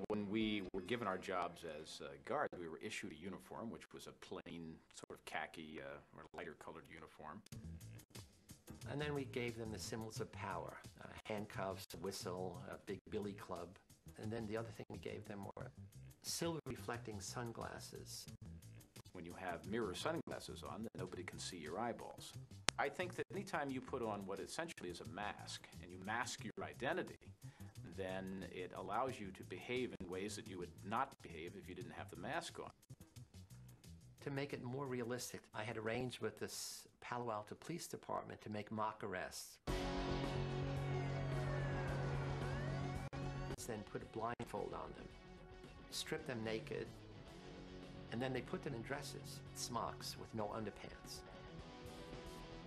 When we were given our jobs as guards, we were issued a uniform, which was a plain sort of khaki or lighter colored uniform. And then we gave them the symbols of power, handcuffs, whistle, a big billy club. And then the other thing we gave them were silver reflecting sunglasses. When you have mirror sunglasses on, then nobody can see your eyeballs. I think that anytime you put on what essentially is a mask, and you mask your identity, then it allows you to behave in ways that you would not behave if you didn't have the mask on. To make it more realistic, I had arranged with this Palo Alto Police Department to make mock arrests. Then put a blindfold on them, strip them naked, and then they put them in dresses, smocks with no underpants.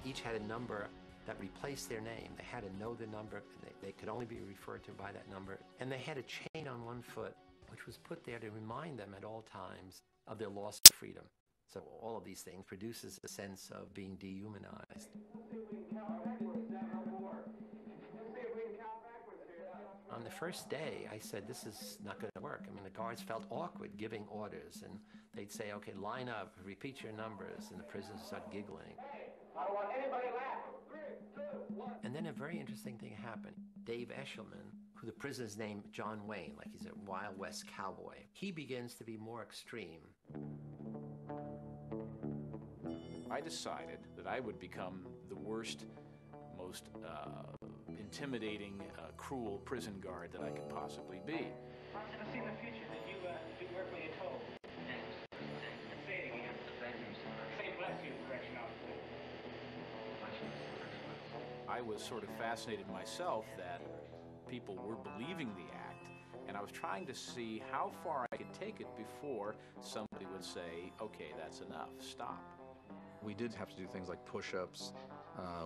Each had a number that replaced their name. They had to know the number. They could only be referred to by that number. And they had a chain on one foot, which was put there to remind them at all times of their loss of freedom. So all of these things produces a sense of being dehumanized. On the first day, I said, this is not going to work. I mean, the guards felt awkward giving orders, and they'd say, okay, line up, repeat your numbers, and the prisoners start giggling. I don't want anybody laughing. 3, 2, 1. And then a very interesting thing happened. Dave Eshelman, who the prisoner's named John Wayne, like he's a Wild West cowboy, he begins to be more extreme. I decided that I would become the worst, most intimidating, cruel prison guard that I could possibly be. I've seen the future that you do work when you're told. Say it again. Say bless you, correction officer. I was sort of fascinated myself that people were believing the act, and I was trying to see how far I could take it before somebody would say, okay, that's enough, stop. We did have to do things like push-ups.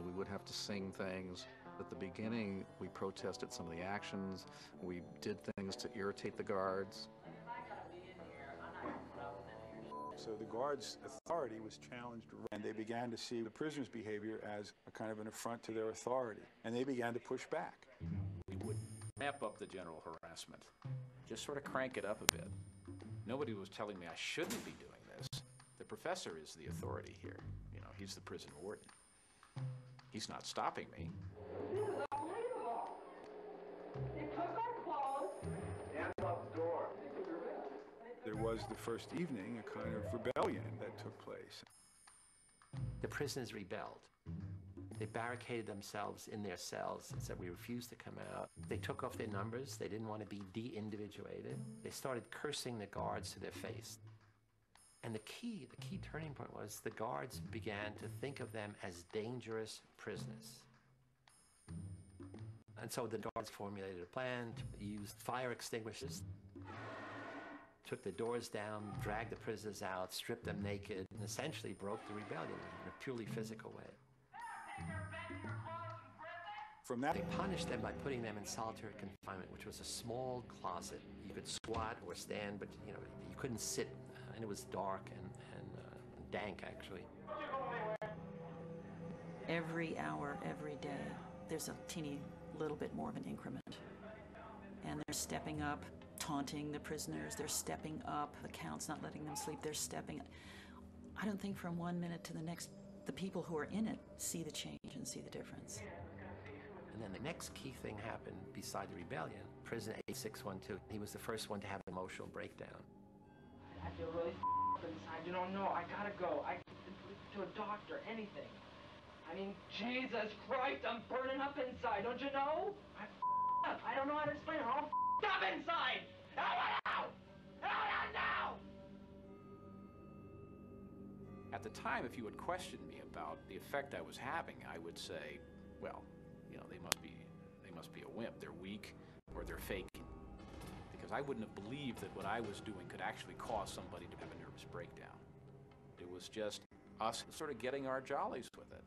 We would have to sing things. At the beginning, we protested some of the actions. We did things to irritate the guards. So the guards' authority was challenged, and they began to see the prisoners' behavior as a kind of an affront to their authority, and they began to push back. We would ramp up the general harassment, just sort of crank it up a bit. Nobody was telling me I shouldn't be doing this. The professor is the authority here. You know, he's the prison warden. He's not stopping me. Leave alone. They took our clothes. Hands off the door. There was the first evening a kind of rebellion that took place. The prisoners rebelled. They barricaded themselves in their cells and said, we refuse to come out. They took off their numbers. They didn't want to be de-individuated. They started cursing the guards to their face. And the key turning point was the guards began to think of them as dangerous prisoners. And so the guards formulated a plan to use fire extinguishers, took the doors down, dragged the prisoners out, stripped them naked, and essentially broke the rebellion in a purely physical way. From that, they punished them by putting them in solitary confinement, which was a small closet. You could squat or stand, but you couldn't sit, and it was dark and dank, actually. Every hour, every day, there's a teeny little bit more of an increment. And they're stepping up, taunting the prisoners. They're stepping up. The count's not letting them sleep. They're stepping up. I don't think from 1 minute to the next, the people who are in it see the change and see the difference. And then the next key thing happened beside the rebellion. Prisoner 8612, he was the first one to have an emotional breakdown. I feel really inside. You don't know. I gotta go. To a doctor, anything. I mean, Jesus Christ, I'm burning up inside. Don't you know? I don't know how to explain it. I'm up inside. Out now! At the time, if you had questioned me about the effect I was having, I would say, well, they must be a wimp. They're weak, or they're faking. Because I wouldn't have believed that what I was doing could actually cause somebody to have a nervous breakdown. It was just us sort of getting our jollies with it.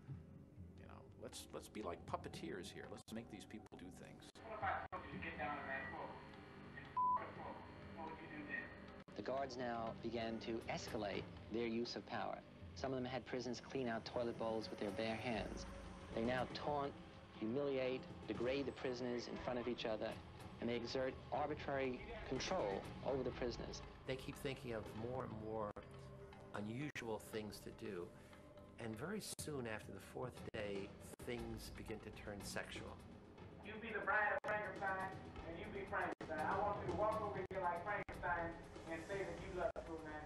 Let's be like puppeteers here. Let's make these people do things. What if I told you to get down on that floor? What would you do then? The guards now began to escalate their use of power. Some of them had prisoners clean out toilet bowls with their bare hands. They now taunt, humiliate, degrade the prisoners in front of each other, and they exert arbitrary control over the prisoners. They keep thinking of more and more unusual things to do, and very soon after the fourth day, things begin to turn sexual. You be the bride of Frankenstein, and you be Frankenstein. I want you to walk over here like Frankenstein and say that you love the man.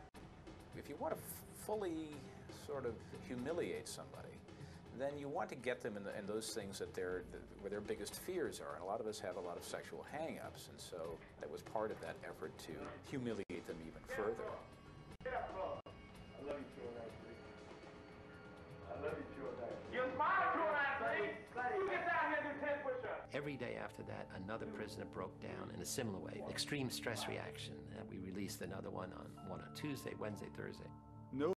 If you want to fully sort of humiliate somebody, then you want to get them in those things that where their biggest fears are. And a lot of us have a lot of sexual hang-ups, and so that was part of that effort to humiliate them even further. Get up, bro. I love you, Jordan. I love you, Jordan. You're smart, Jordan. You get down here and do 10 push-ups. Every day after that, another prisoner broke down in a similar way. Extreme stress reaction. And we released another one on Tuesday, Wednesday, Thursday.